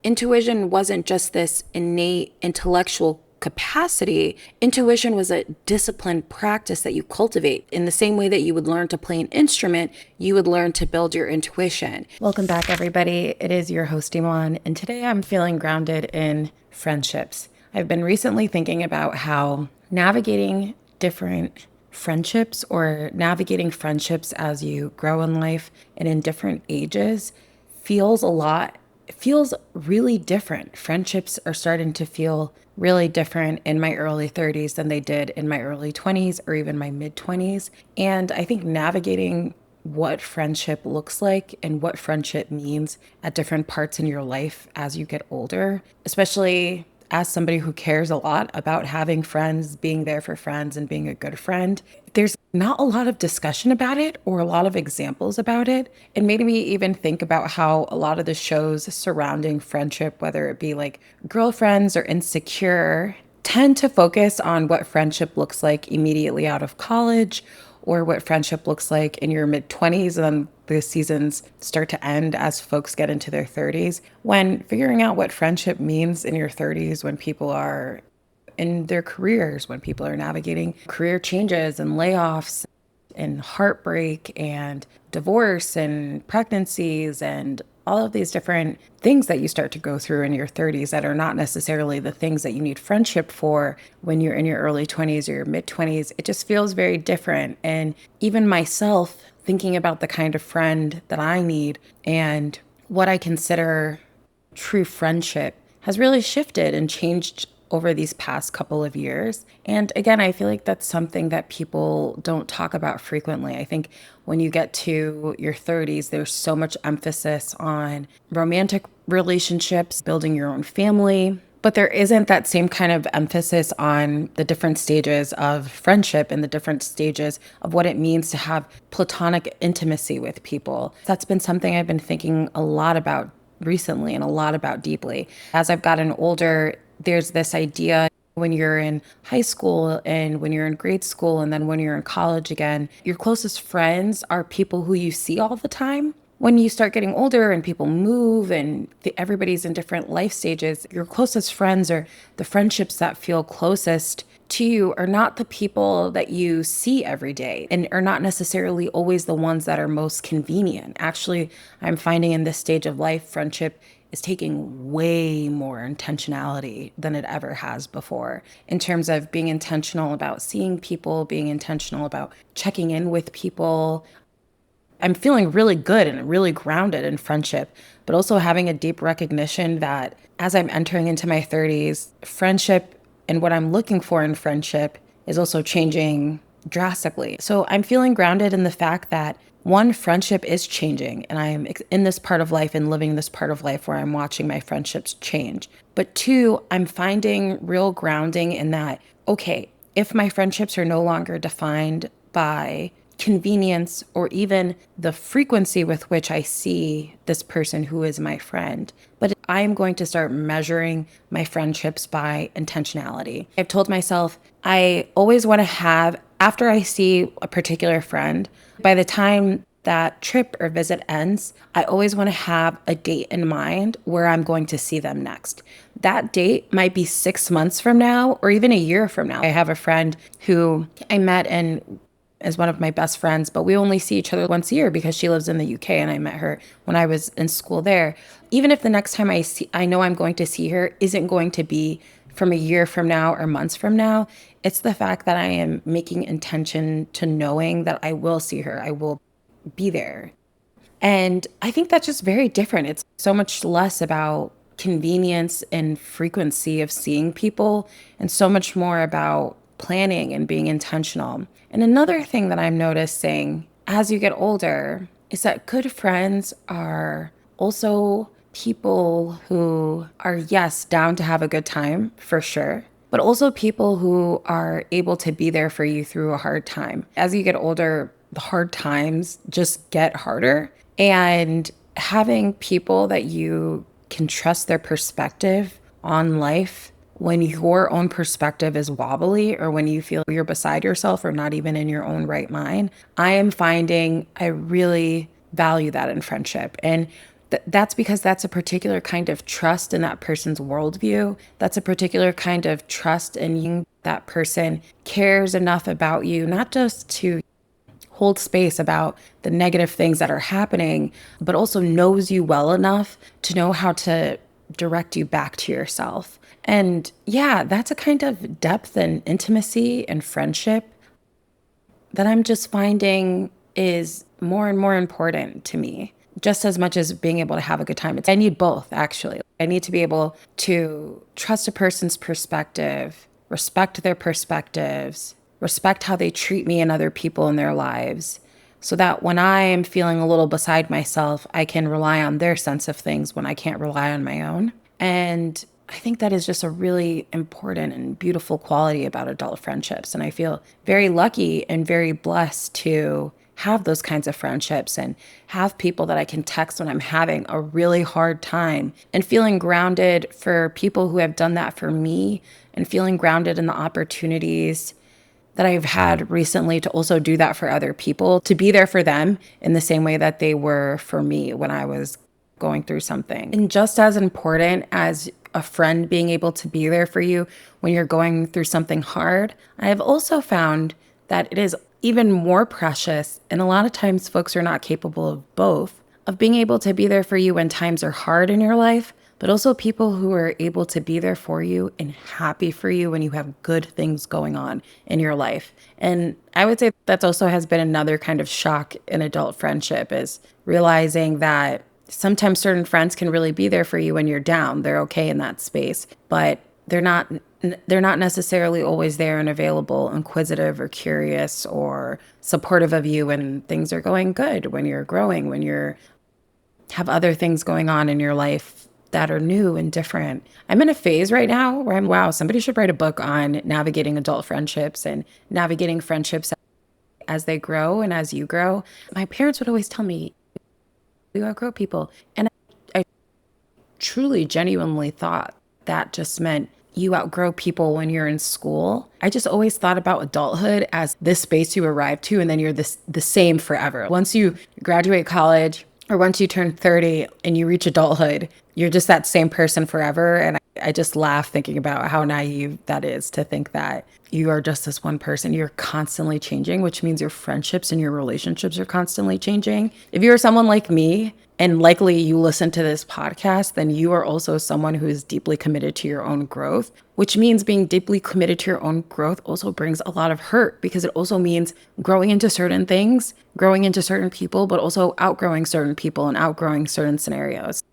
Intuition wasn't just this innate intellectual capacity. Intuition was a disciplined practice that you cultivate. In the same way that you would learn to play an instrument, you would learn to build your intuition. Welcome back, everybody. It is your host, Iman, and today I'm feeling grounded in friendships. I've been recently thinking about how navigating different friendships or navigating friendships as you grow in life and in different ages feels really different. Friendships are starting to feel really different in my early 30s than they did in my early 20s or even my mid 20s. And I think navigating what friendship looks like and what friendship means at different parts in your life as you get older, especially as somebody who cares a lot about having friends, being there for friends, and being a good friend, there's not a lot of discussion about it or a lot of examples about it. It made me even think about how a lot of the shows surrounding friendship, whether it be like Girlfriends or Insecure, tend to focus on what friendship looks like immediately out of college or what friendship looks like in your mid 20s, and then the seasons start to end as folks get into their 30s. When figuring out what friendship means in your 30s, when people are in their careers, when people are navigating career changes and layoffs and heartbreak and divorce and pregnancies and all of these different things that you start to go through in your 30s that are not necessarily the things that you need friendship for when you're in your early 20s or your mid 20s, it just feels very different. And even myself, thinking about the kind of friend that I need and what I consider true friendship has really shifted and changed over these past couple of years. And again, I feel like that's something that people don't talk about frequently. I think when you get to your 30s, there's so much emphasis on romantic relationships, building your own family, but there isn't that same kind of emphasis on the different stages of friendship and the different stages of what it means to have platonic intimacy with people. That's been something I've been thinking a lot about recently and a lot about deeply. As I've gotten older, there's this idea when you're in high school and when you're in grade school and then when you're in college again, your closest friends are people who you see all the time. When you start getting older and people move and everybody's in different life stages, your closest friends or the friendships that feel closest to you are not the people that you see every day and are not necessarily always the ones that are most convenient. Actually, I'm finding in this stage of life, friendship is taking way more intentionality than it ever has before in terms of being intentional about seeing people, being intentional about checking in with people. I'm feeling really good and really grounded in friendship, but also having a deep recognition that as I'm entering into my 30s, friendship and what I'm looking for in friendship is also changing drastically. So I'm feeling grounded in the fact that one, friendship is changing, and I am in this part of life and living this part of life where I'm watching my friendships change. But two, I'm finding real grounding in that, okay, if my friendships are no longer defined by convenience or even the frequency with which I see this person who is my friend, but I am going to start measuring my friendships by intentionality. I've told myself I always want to have, after I see a particular friend, by the time that trip or visit ends, I always want to have a date in mind where I'm going to see them next. That date might be 6 months from now or even a year from now. I have a friend who I met and is one of my best friends, but we only see each other once a year because she lives in the UK and I met her when I was in school there. Even if the next time I know I'm going to see her isn't going to be from a year from now or months from now, it's the fact that I am making intention to knowing that I will see her, I will be there. And I think that's just very different. It's so much less about convenience and frequency of seeing people and so much more about planning and being intentional. And another thing that I'm noticing as you get older is that good friends are also people who are, yes, down to have a good time for sure, but also people who are able to be there for you through a hard time. As you get older, the hard times just get harder. And having people that you can trust their perspective on life when your own perspective is wobbly or when you feel you're beside yourself or not even in your own right mind, I am finding I really value that in friendship. And That's because that's a particular kind of trust in that person's worldview. That's a particular kind of trust in you. That person cares enough about you, not just to hold space about the negative things that are happening, but also knows you well enough to know how to direct you back to yourself. And yeah, that's a kind of depth and intimacy and friendship that I'm just finding is more and more important to me, just as much as being able to have a good time. I need both, actually. I need to be able to trust a person's perspective, respect their perspectives, respect how they treat me and other people in their lives, so that when I am feeling a little beside myself, I can rely on their sense of things when I can't rely on my own. And I think that is just a really important and beautiful quality about adult friendships. And I feel very lucky and very blessed to have those kinds of friendships and have people that I can text when I'm having a really hard time, and feeling grounded for people who have done that for me, and feeling grounded in the opportunities that I've had recently to also do that for other people, to be there for them in the same way that they were for me when I was going through something. And just as important as a friend being able to be there for you when you're going through something hard, I have also found that it is even more precious, and a lot of times folks are not capable of both, of being able to be there for you when times are hard in your life, but also people who are able to be there for you and happy for you when you have good things going on in your life. And I would say that also has been another kind of shock in adult friendship, is realizing that sometimes certain friends can really be there for you when you're down. They're okay in that space, but they're not necessarily always there and available, inquisitive or curious or supportive of you when things are going good, when you're growing, when you're have other things going on in your life that are new and different. I'm in a phase right now where wow, somebody should write a book on navigating adult friendships and navigating friendships as they grow and as you grow. My parents would always tell me, you outgrow people. And I truly, genuinely thought that just meant you outgrow people when you're in school. I just always thought about adulthood as this space you arrive to, and then you're the same forever. Once you graduate college, or once you turn 30 and you reach adulthood, you're just that same person forever. And I just laugh thinking about how naive that is, to think that you are just this one person. You're constantly changing, which means your friendships and your relationships are constantly changing. If you're someone like me, and likely you listen to this podcast, then you are also someone who is deeply committed to your own growth, which means being deeply committed to your own growth also brings a lot of hurt, because it also means growing into certain things, growing into certain people, but also outgrowing certain people and outgrowing certain scenarios.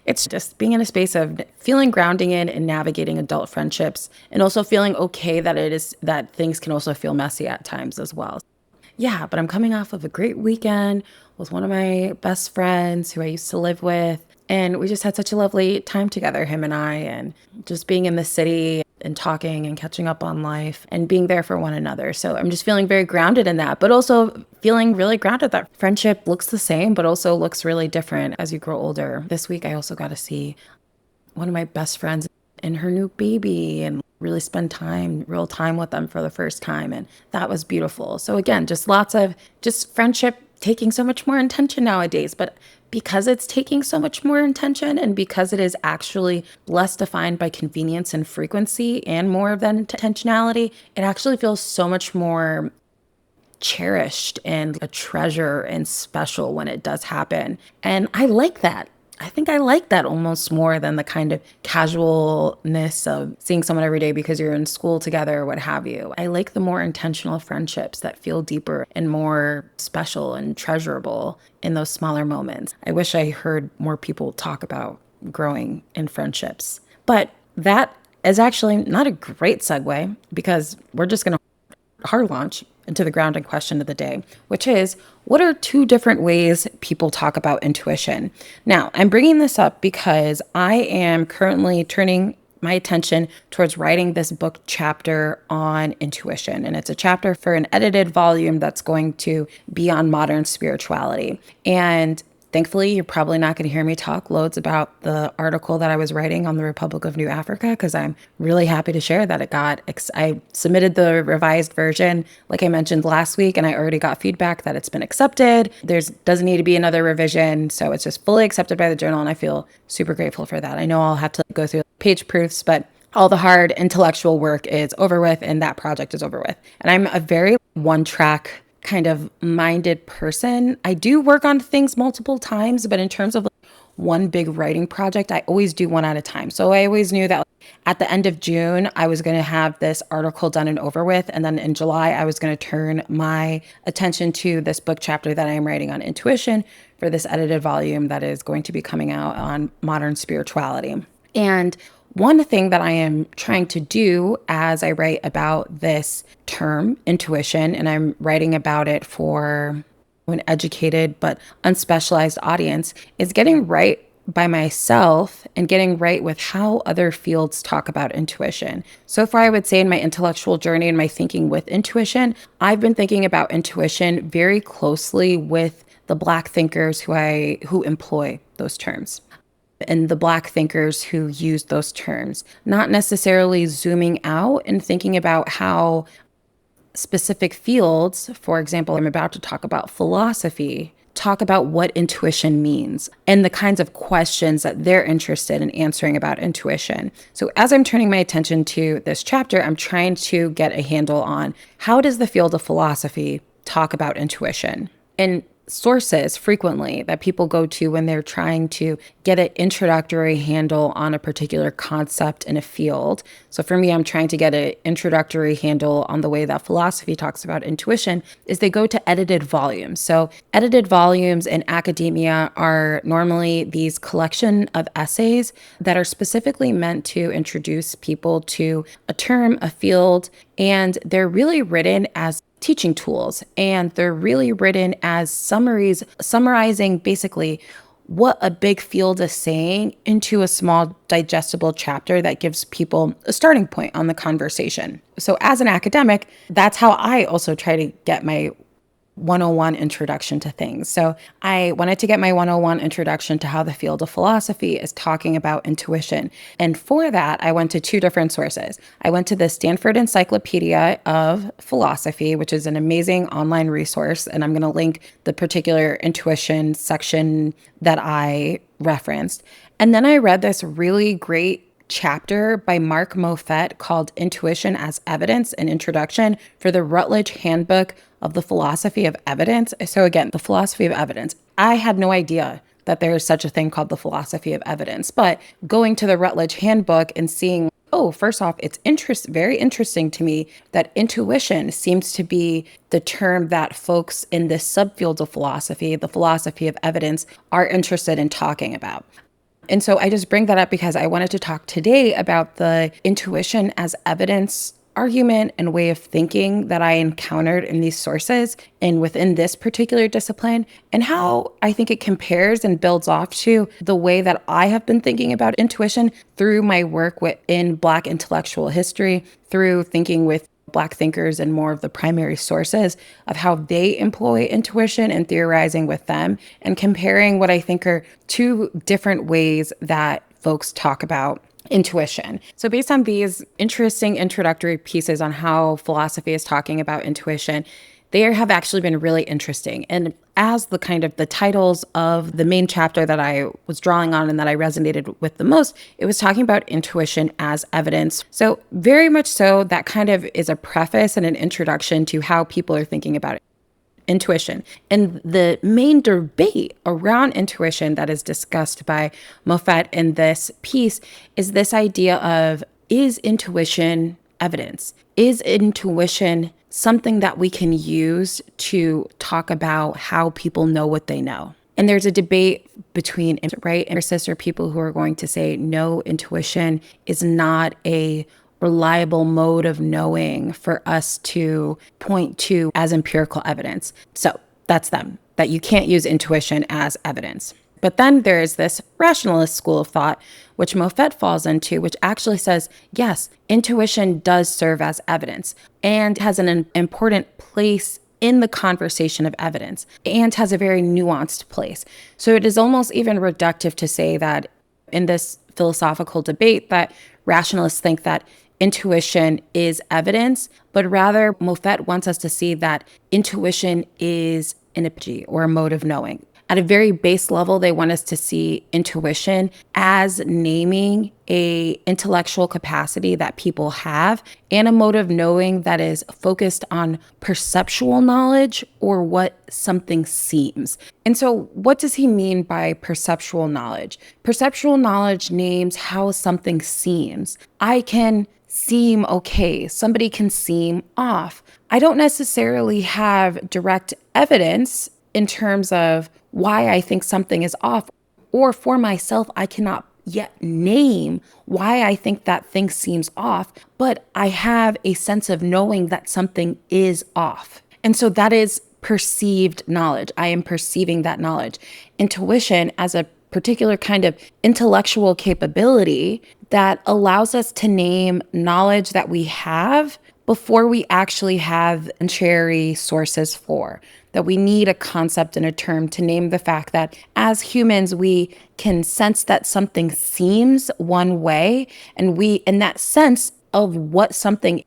It's just being in a space of feeling grounding in and navigating adult friendships, and also feeling okay that things can also feel messy at times as well. Yeah, but I'm coming off of a great weekend with one of my best friends who I used to live with. And we just had such a lovely time together, him and I, and just being in the city and talking and catching up on life and being there for one another. So I'm just feeling very grounded in that, but also feeling really grounded that friendship looks the same, but also looks really different as you grow older. This week, I also got to see one of my best friends and her new baby, and really spend real time with them for the first time. And that was beautiful. So again, just lots of just friendship taking so much more intention nowadays. But because it's taking so much more intention, and because it is actually less defined by convenience and frequency and more than intentionality, it actually feels so much more cherished and a treasure and special when it does happen. And I like that. I think I like that almost more than the kind of casualness of seeing someone every day because you're in school together or what have you. I like the more intentional friendships that feel deeper and more special and treasurable in those smaller moments. I wish I heard more people talk about growing in friendships. But that is actually not a great segue, because we're just going to hard launch into the grounding question of the day, which is, what are 2 different ways people talk about intuition? Now, I'm bringing this up because I am currently turning my attention towards writing this book chapter on intuition. And it's a chapter for an edited volume that's going to be on modern spirituality. And Thankfully, you're probably not going to hear me talk loads about the article that I was writing on the Republic of New Africa, because I'm really happy to share that I submitted the revised version, like I mentioned last week, and I already got feedback that it's been accepted. Doesn't need to be another revision. So it's just fully accepted by the journal. And I feel super grateful for that. I know I'll have to go through page proofs, but all the hard intellectual work is over with, and that project is over with. And I'm a very one-track kind of minded person. I do work on things multiple times, but in terms of one big writing project, I always do one at a time. So I always knew that at the end of June, I was going to have this article done and over with. And then in July, I was going to turn my attention to this book chapter that I am writing on intuition for this edited volume that is going to be coming out on modern spirituality. And one thing that I am trying to do as I write about this term, intuition, and I'm writing about it for an educated but unspecialized audience, is getting right by myself and getting right with how other fields talk about intuition. So far, I would say in my intellectual journey and my thinking with intuition, I've been thinking about intuition very closely with the Black thinkers who employ those terms, and the Black thinkers who use those terms, not necessarily zooming out and thinking about how specific fields, for example, I'm about to talk about philosophy, talk about what intuition means and the kinds of questions that they're interested in answering about intuition. So as I'm turning my attention to this chapter, I'm trying to get a handle on how does the field of philosophy talk about intuition? And sources frequently that people go to when they're trying to get an introductory handle on a particular concept in a field. So for me, I'm trying to get an introductory handle on the way that philosophy talks about intuition is they go to edited volumes. So edited volumes in academia are normally these collection of essays that are specifically meant to introduce people to a term, a field, and they're really written as teaching tools, and they're really written as summaries, summarizing basically what a big field is saying into a small digestible chapter that gives people a starting point on the conversation. So as an academic, that's how I also try to get my 101 introduction to things. So I wanted to get my 101 introduction to how the field of philosophy is talking about intuition. And for that, I went to two different sources. I went to the Stanford Encyclopedia of Philosophy, which is an amazing online resource. And I'm going to link the particular intuition section that I referenced. And then I read this really great chapter by Mark Moffett called Intuition as Evidence, an Introduction for the Routledge Handbook of the Philosophy of Evidence. So again, the philosophy of evidence. I had no idea that there is such a thing called the philosophy of evidence, but going to the Routledge Handbook and seeing, oh, first off, it's very interesting to me that intuition seems to be the term that folks in this subfield of philosophy, the philosophy of evidence, are interested in talking about. And so I just bring that up because I wanted to talk today about the intuition as evidence argument and way of thinking that I encountered in these sources and within this particular discipline, and how I think it compares and builds off to the way that I have been thinking about intuition through my work within Black intellectual history, through thinking with Black thinkers and more of the primary sources of how they employ intuition and theorizing with them, and comparing what I think are two different ways that folks talk about intuition. So based on these interesting introductory pieces on how philosophy is talking about intuition, they have actually been really interesting. And as the kind of the titles of the main chapter that I was drawing on and that I resonated with the most, it was talking about intuition as evidence. So very much so, that kind of is a preface and an introduction to how people are thinking about it. Intuition. And the main debate around intuition that is discussed by Moffett in this piece is this idea of, is intuition evidence? Is intuition something that we can use to talk about how people know what they know? And there's a debate between right empiricists or people who are going to say, no, intuition is not a reliable mode of knowing for us to point to as empirical evidence. So that's them, that you can't use intuition as evidence. But then there's this rationalist school of thought, which Moffett falls into, which actually says, yes, intuition does serve as evidence and has an important place in the conversation of evidence and has a very nuanced place. So it is almost even reductive to say that in this philosophical debate that rationalists think that intuition is evidence, but rather Moffett wants us to see that intuition is an epigy or a mode of knowing. At a very base level, they want us to see intuition as naming a intellectual capacity that people have and a mode of knowing that is focused on perceptual knowledge or what something seems. And so what does he mean by perceptual knowledge? Perceptual knowledge names how something seems. I can seem okay. Somebody can seem off. I don't necessarily have direct evidence in terms of why I think something is off, or for myself, I cannot yet name why I think that thing seems off, but I have a sense of knowing that something is off. And so that is perceived knowledge. I am perceiving that knowledge. Intuition as a particular kind of intellectual capability that allows us to name knowledge that we have before we actually have cherry sources for. That we need a concept and a term to name the fact that as humans, we can sense that something seems one way, and we, in that sense of what something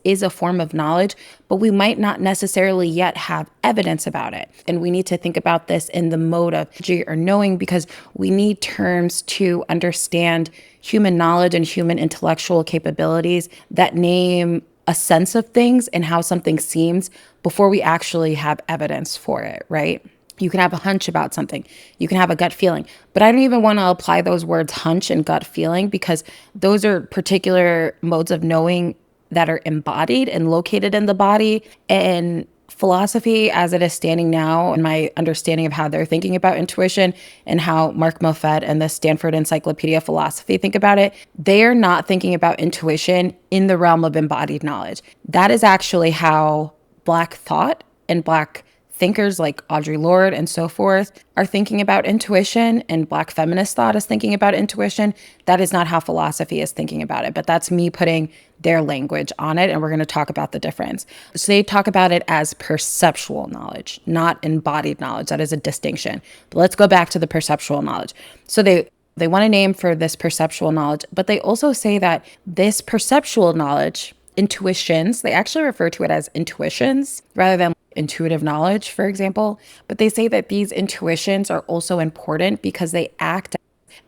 is a form of knowledge, but we might not necessarily yet have evidence about it. And we need to think about this in the mode of or knowing, because we need terms to understand human knowledge and human intellectual capabilities that name a sense of things and how something seems before we actually have evidence for it, right? You can have a hunch about something. You can have a gut feeling. But I don't even want to apply those words hunch and gut feeling, because those are particular modes of knowing that are embodied and located in the body. And philosophy, as it is standing now, and my understanding of how they're thinking about intuition and how Mark Moffett and the Stanford Encyclopedia of Philosophy think about it, they are not thinking about intuition in the realm of embodied knowledge. That is actually how Black thought and Black thinkers like Audre Lorde and so forth are thinking about intuition, and Black feminist thought is thinking about intuition. That is not how philosophy is thinking about it, but that's me putting their language on it, and we're going to talk about the difference. So they talk about it as perceptual knowledge, not embodied knowledge. That is a distinction. But let's go back to the perceptual knowledge. So they want a name for this perceptual knowledge, but they also say that this perceptual knowledge, intuitions, they actually refer to it as intuitions rather than intuitive knowledge, for example. But they say that these intuitions are also important because they act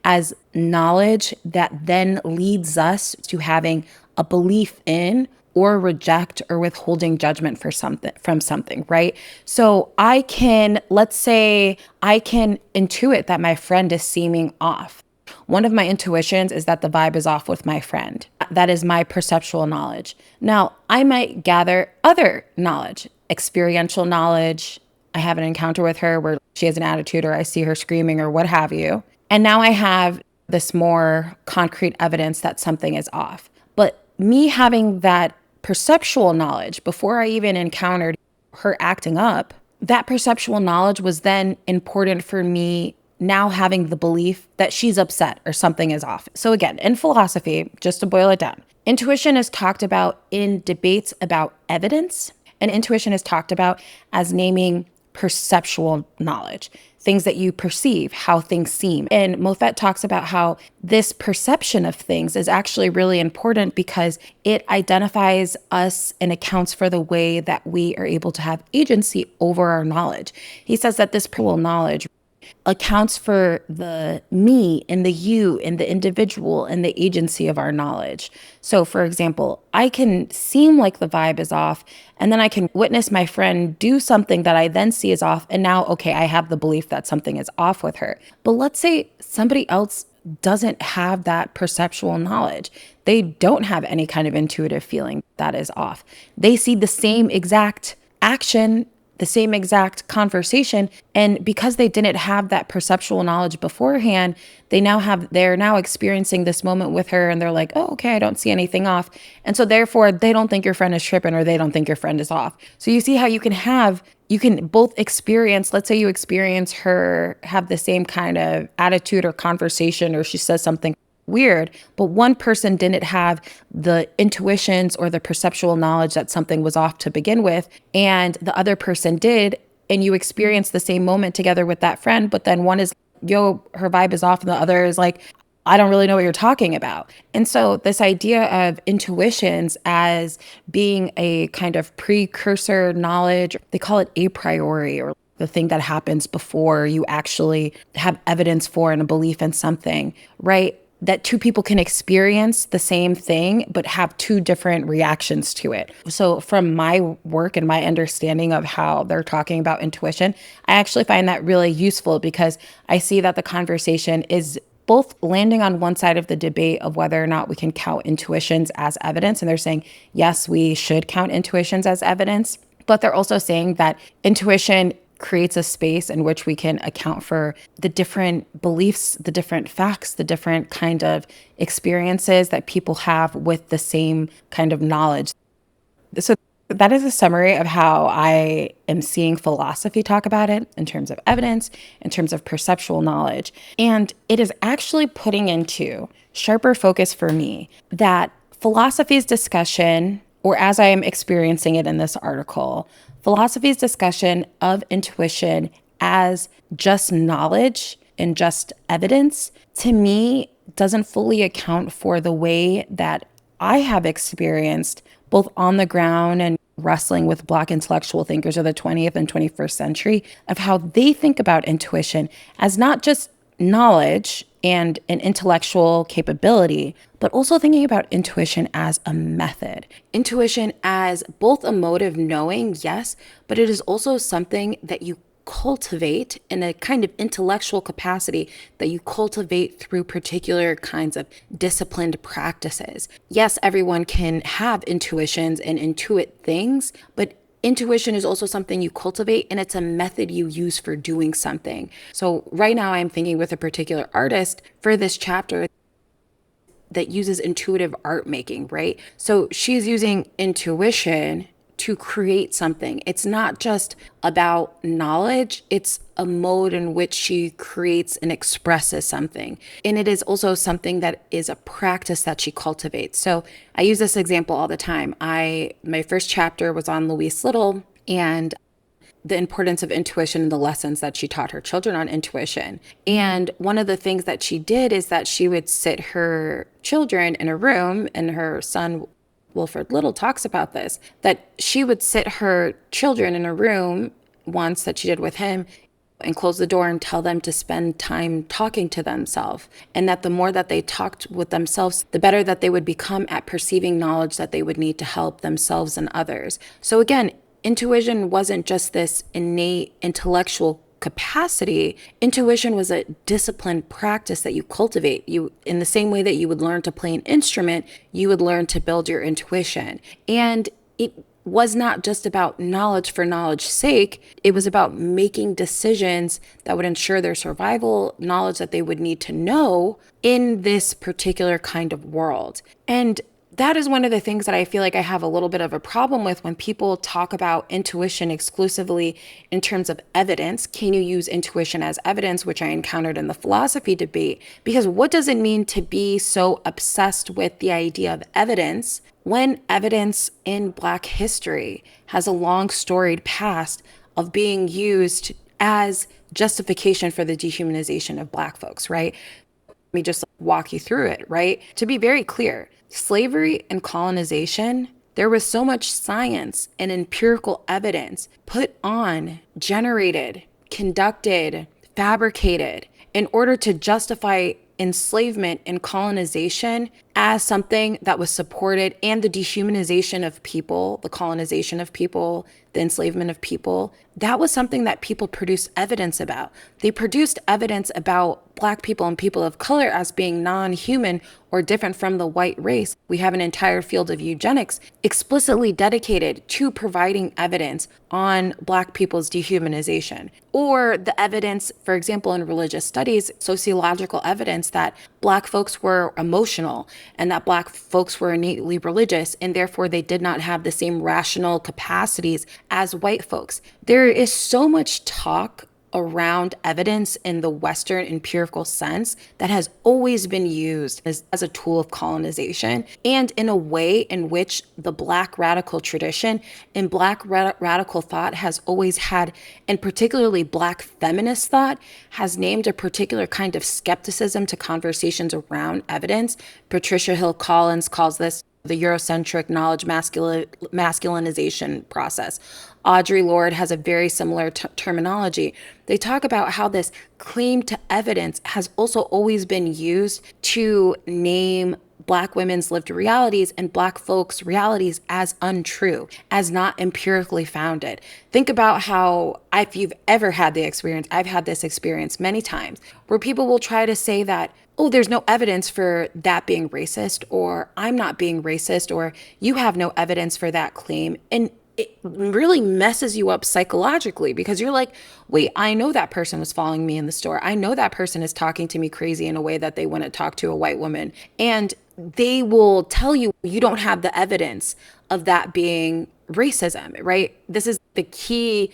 as knowledge that then leads us to having a belief in or reject or withholding judgment for something from something, right? So let's say I can intuit that my friend is seeming off. One of my intuitions is that the vibe is off with my friend. That is my perceptual knowledge. Now, I might gather other knowledge, experiential knowledge. I have an encounter with her where she has an attitude, or I see her screaming, or what have you. And now I have this more concrete evidence that something is off. But me having that perceptual knowledge before I even encountered her acting up, that perceptual knowledge was then important for me now having the belief that she's upset or something is off. So again, in philosophy, just to boil it down, intuition is talked about in debates about evidence, and intuition is talked about as naming perceptual knowledge, things that you perceive, how things seem. And Moffett talks about how this perception of things is actually really important because it identifies us and accounts for the way that we are able to have agency over our knowledge. He says that this perceptual knowledge accounts for the me and the you and the individual and the agency of our knowledge. So for example, I can seem like the vibe is off, and then I can witness my friend do something that I then see is off. And now, okay, I have the belief that something is off with her. But let's say somebody else doesn't have that perceptual knowledge. They don't have any kind of intuitive feeling that is off. They see the same exact action, the same exact conversation. And because they didn't have that perceptual knowledge beforehand, they're now experiencing this moment with her, and they're like, oh, okay, I don't see anything off. And so therefore they don't think your friend is tripping, or they don't think your friend is off. So you see how you can both experience, let's say you experience her have the same kind of attitude or conversation, or she says something weird, but one person didn't have the intuitions or the perceptual knowledge that something was off to begin with, and the other person did, and you experience the same moment together with that friend, but then one is, yo, her vibe is off, and the other is like, I don't really know what you're talking about. And so this idea of intuitions as being a kind of precursor knowledge, they call it a priori, or the thing that happens before you actually have evidence for and a belief in something, right? That two people can experience the same thing, but have two different reactions to it. So from my work and my understanding of how they're talking about intuition, I actually find that really useful because I see that the conversation is both landing on one side of the debate of whether or not we can count intuitions as evidence. And they're saying, yes, we should count intuitions as evidence. But they're also saying that intuition creates a space in which we can account for the different beliefs, the different facts, the different kind of experiences that people have with the same kind of knowledge. So that is a summary of how I am seeing philosophy talk about it in terms of evidence, in terms of perceptual knowledge. And it is actually putting into sharper focus for me that philosophy's discussion, or as I am experiencing it in this article, philosophy's discussion of intuition as just knowledge and just evidence, to me, doesn't fully account for the way that I have experienced both on the ground and wrestling with Black intellectual thinkers of the 20th and 21st century of how they think about intuition as not just knowledge and an intellectual capability, but also thinking about intuition as a method. Intuition as both a mode of knowing, yes, but it is also something that you cultivate in a kind of intellectual capacity that you cultivate through particular kinds of disciplined practices. Yes, everyone can have intuitions and intuit things, but intuition is also something you cultivate, and it's a method you use for doing something. So right now I'm thinking with a particular artist for this chapter that uses intuitive art making, right? So she's using intuition to create something. It's not just about knowledge, it's a mode in which she creates and expresses something. And it is also something that is a practice that she cultivates. So I use this example all the time. My first chapter was on Louise Little and the importance of intuition and the lessons that she taught her children on intuition. And one of the things that she did is that she would sit her children in a room, and her son Wilfred Little talks about this, that she would sit her children in a room once that she did with him and close the door and tell them to spend time talking to themselves. And that the more that they talked with themselves, the better that they would become at perceiving knowledge that they would need to help themselves and others. So again, intuition wasn't just this innate intellectual capacity. Intuition was a disciplined practice that you cultivate. You, in the same way that you would learn to play an instrument, you would learn to build your intuition. And it was not just about knowledge for knowledge's sake. It was about making decisions that would ensure their survival, knowledge that they would need to know in this particular kind of world. And that is one of the things that I feel like I have a little bit of a problem with when people talk about intuition exclusively in terms of evidence. Can you use intuition as evidence, which I encountered in the philosophy debate? Because what does it mean to be so obsessed with the idea of evidence when evidence in Black history has a long storied past of being used as justification for the dehumanization of Black folks, right? Let me just walk you through it, right? To be very clear, slavery and colonization, there was so much science and empirical evidence put on, generated, conducted, fabricated in order to justify enslavement and colonization as something that was supported, and the dehumanization of people, the colonization of people, the enslavement of people. That was something that people produced evidence about. They produced evidence about Black people and people of color as being non-human or different from the white race. We have an entire field of eugenics explicitly dedicated to providing evidence on Black people's dehumanization. Or the evidence, for example, in religious studies, sociological evidence that Black folks were emotional and that Black folks were innately religious, and therefore they did not have the same rational capacities as white folks. There is so much talk around evidence in the Western empirical sense that has always been used as a tool of colonization, and in a way in which the Black radical tradition and Black radical thought has always had, and particularly Black feminist thought, has named a particular kind of skepticism to conversations around evidence. Patricia Hill Collins calls this the Eurocentric knowledge masculinization process. Audre Lorde has a very similar terminology. They talk about how this claim to evidence has also always been used to name Black women's lived realities and Black folks' realities as untrue, as not empirically founded. Think about how, if you've ever had the experience, I've had this experience many times, where people will try to say that, oh, there's no evidence for that being racist, or I'm not being racist, or you have no evidence for that claim. And it really messes you up psychologically, because you're like, wait, I know that person was following me in the store. I know that person is talking to me crazy in a way that they wouldn't talk to a white woman. And they will tell you, you don't have the evidence of that being racism, right? This is the key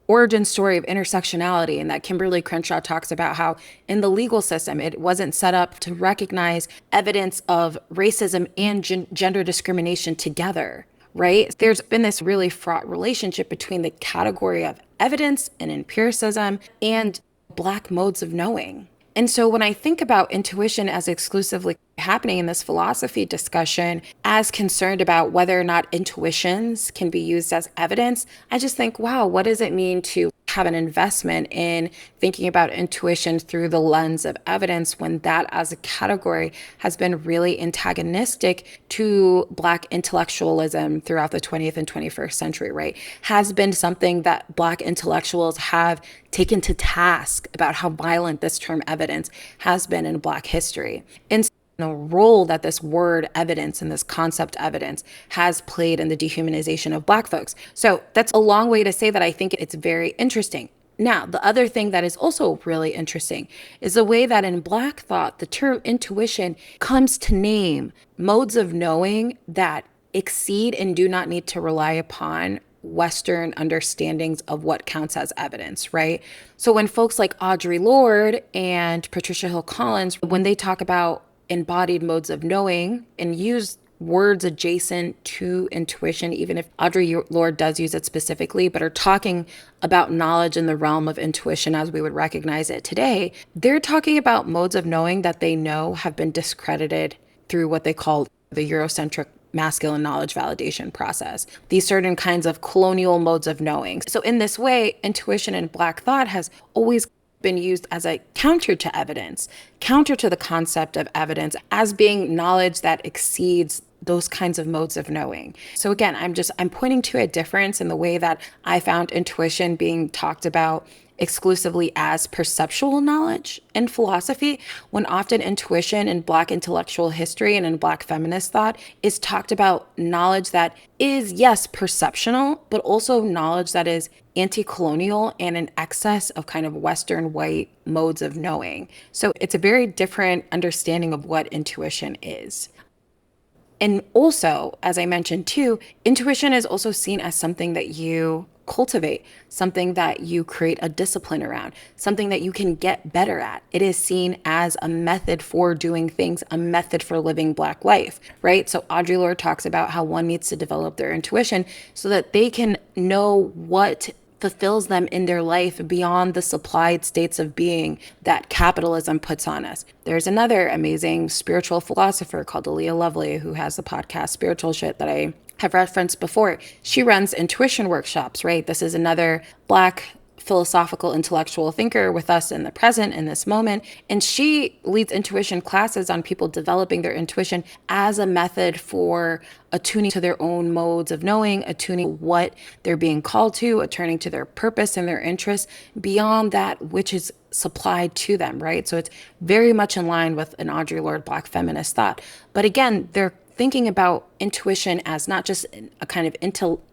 origin story of intersectionality, and that Kimberly Crenshaw talks about how in the legal system, it wasn't set up to recognize evidence of racism and gender discrimination together, right? There's been this really fraught relationship between the category of evidence and empiricism and Black modes of knowing. And so when I think about intuition as exclusively happening in this philosophy discussion, as concerned about whether or not intuitions can be used as evidence, I just think, wow, what does it mean to have an investment in thinking about intuition through the lens of evidence, when that as a category has been really antagonistic to Black intellectualism throughout the 20th and 21st century, right? Has been something that Black intellectuals have taken to task about how violent this term evidence has been in Black history. And the role that this word evidence and this concept evidence has played in the dehumanization of Black folks. So that's a long way to say that I think it's very interesting. Now, the other thing that is also really interesting is the way that in Black thought, the term intuition comes to name modes of knowing that exceed and do not need to rely upon Western understandings of what counts as evidence, right? So when folks like Audre Lorde and Patricia Hill Collins, when they talk about embodied modes of knowing and use words adjacent to intuition, even if Audre Lorde does use it specifically, but are talking about knowledge in the realm of intuition as we would recognize it today, they're talking about modes of knowing that they know have been discredited through what they call the Eurocentric masculine knowledge validation process, these certain kinds of colonial modes of knowing. So in this way, intuition in Black thought has always been used as a counter to evidence, counter to the concept of evidence as being knowledge that exceeds those kinds of modes of knowing. So again, I'm pointing to a difference in the way that I found intuition being talked about exclusively as perceptual knowledge in philosophy, when often intuition in Black intellectual history and in Black feminist thought is talked about knowledge that is, yes, perceptional, but also knowledge that is anti-colonial and in excess of kind of Western white modes of knowing. So it's a very different understanding of what intuition is. And also, as I mentioned too, intuition is also seen as something that you cultivate, something that you create a discipline around, something that you can get better at. It is seen as a method for doing things, a method for living Black life, right? So Audre Lorde talks about how one needs to develop their intuition so that they can know what fulfills them in their life beyond the supplied states of being that capitalism puts on us. There's another amazing spiritual philosopher called Alea Lovely, who has the podcast Spiritual Shit that I have referenced before. She runs intuition workshops, right? This is another Black philosophical intellectual thinker with us in the present, in this moment. And she leads intuition classes on people developing their intuition as a method for attuning to their own modes of knowing, attuning what they're being called to, attuning to their purpose and their interests beyond that which is supplied to them, right? So it's very much in line with an Audre Lorde Black feminist thought. But again, they're thinking about intuition as not just a kind of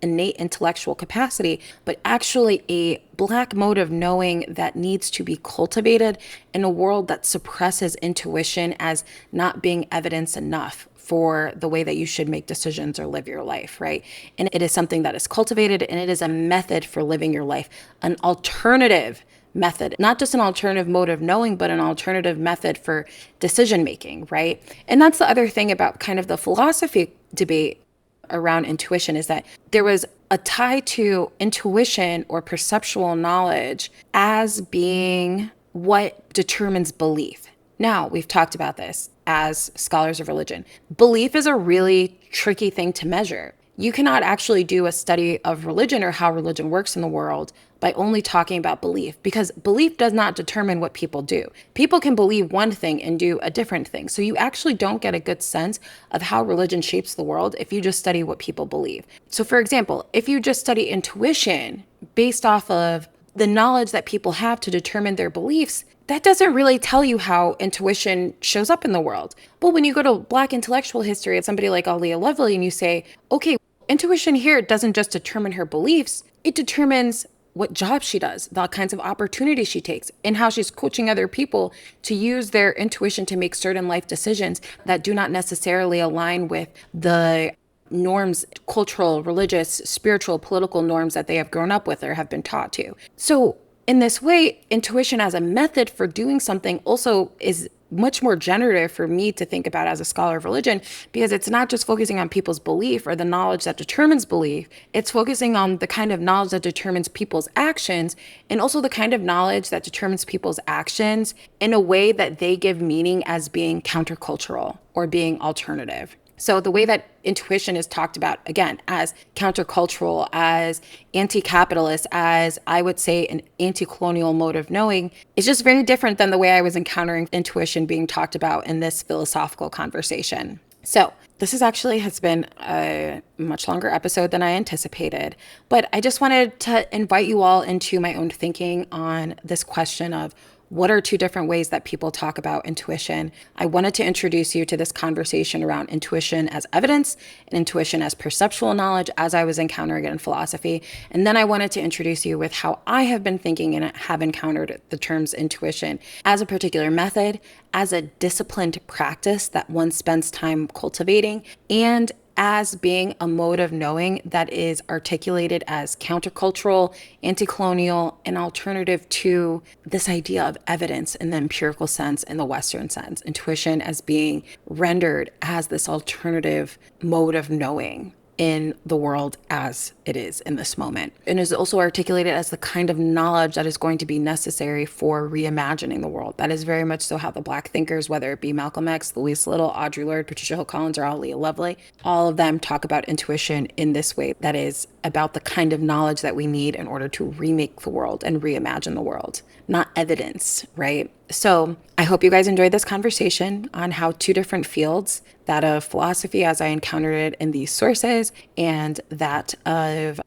innate intellectual capacity, but actually a Black mode of knowing that needs to be cultivated in a world that suppresses intuition as not being evidence enough for the way that you should make decisions or live your life, right? And it is something that is cultivated, and it is a method for living your life, an alternative method, not just an alternative mode of knowing, but an alternative method for decision making, right? And that's the other thing about kind of the philosophy debate around intuition, is that there was a tie to intuition or perceptual knowledge as being what determines belief. Now, we've talked about this as scholars of religion. Belief is a really tricky thing to measure. You cannot actually do a study of religion or how religion works in the world by only talking about belief, because belief does not determine what people do. People can believe one thing and do a different thing. So you actually don't get a good sense of how religion shapes the world if you just study what people believe. So for example, if you just study intuition based off of the knowledge that people have to determine their beliefs, that doesn't really tell you how intuition shows up in the world. But when you go to Black intellectual history of somebody like Alea Lovely and you say, okay, intuition here doesn't just determine her beliefs, it determines what job she does, the kinds of opportunities she takes, and how she's coaching other people to use their intuition to make certain life decisions that do not necessarily align with the norms, cultural, religious, spiritual, political norms that they have grown up with or have been taught to. So in this way, intuition as a method for doing something also is much more generative for me to think about as a scholar of religion, because it's not just focusing on people's belief or the knowledge that determines belief. It's focusing on the kind of knowledge that determines people's actions, and also the kind of knowledge that determines people's actions in a way that they give meaning as being countercultural or being alternative. So the way that intuition is talked about, again, as countercultural, as anti-capitalist, as I would say an anti-colonial mode of knowing, is just very different than the way I was encountering intuition being talked about in this philosophical conversation. So this has been a much longer episode than I anticipated, but I just wanted to invite you all into my own thinking on this question of what are two different ways that people talk about intuition. I wanted to introduce you to this conversation around intuition as evidence and intuition as perceptual knowledge as I was encountering it in philosophy. And then I wanted to introduce you with how I have been thinking and have encountered the terms intuition as a particular method, as a disciplined practice that one spends time cultivating, and as being a mode of knowing that is articulated as countercultural, anti-colonial, and alternative to this idea of evidence in the empirical sense, in the Western sense. Intuition as being rendered as this alternative mode of knowing in the world as it is in this moment, and is also articulated as the kind of knowledge that is going to be necessary for reimagining the world. That is very much so how the Black thinkers, whether it be Malcolm X, Louise Little, Audre Lorde, Patricia Hill Collins, or Alea Lovely, all of them talk about intuition in this way, that is about the kind of knowledge that we need in order to remake the world and reimagine the world, not evidence, right? So I hope you guys enjoyed this conversation on how two different fields, that of philosophy as I encountered it in these sources, and that of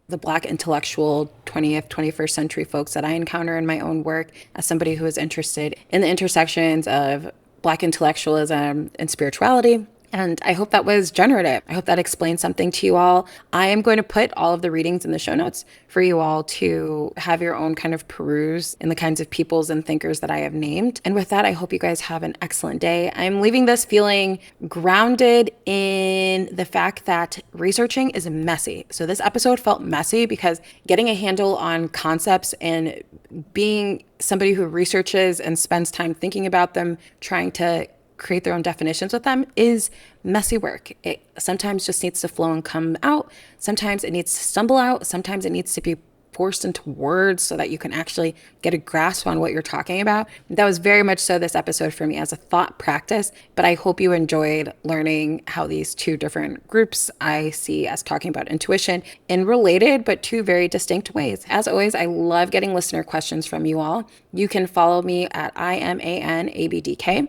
the Black intellectual 20th, 21st century folks that I encounter in my own work as somebody who is interested in the intersections of Black intellectualism and spirituality. And I hope that was generative. I hope that explained something to you all. I am going to put all of the readings in the show notes for you all to have your own kind of peruse in the kinds of peoples and thinkers that I have named. And with that, I hope you guys have an excellent day. I'm leaving this feeling grounded in the fact that researching is messy. So this episode felt messy because getting a handle on concepts and being somebody who researches and spends time thinking about them, trying to create their own definitions with them, is messy work. It sometimes just needs to flow and come out. Sometimes it needs to stumble out. Sometimes it needs to be forced into words so that you can actually get a grasp on what you're talking about. That was very much so this episode for me as a thought practice, but I hope you enjoyed learning how these two different groups I see as talking about intuition in related but two very distinct ways. As always, I love getting listener questions from you all. You can follow me at IMANABDK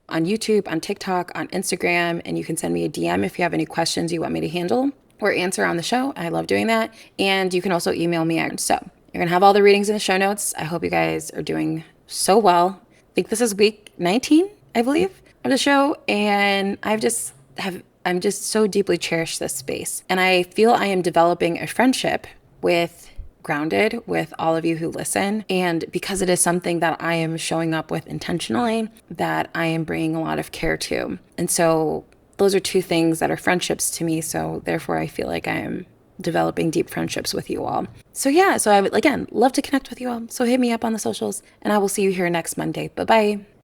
on YouTube, on TikTok, on Instagram, and you can send me a DM if you have any questions you want me to handle or answer on the show. I love doing that. And you can also email me. So you're going to have all the readings in the show notes. I hope you guys are doing so well. I think this is week 19, I believe, of the show. And I've just have I'm just so deeply cherish this space. And I feel I am developing a friendship with Grounded, with all of you who listen. And because it is something that I am showing up with intentionally, that I am bringing a lot of care to. And so those are two things that are friendships to me. So therefore, I feel like I am developing deep friendships with you all. So yeah, so I would, again, love to connect with you all. So hit me up on the socials and I will see you here next Monday. Bye-bye.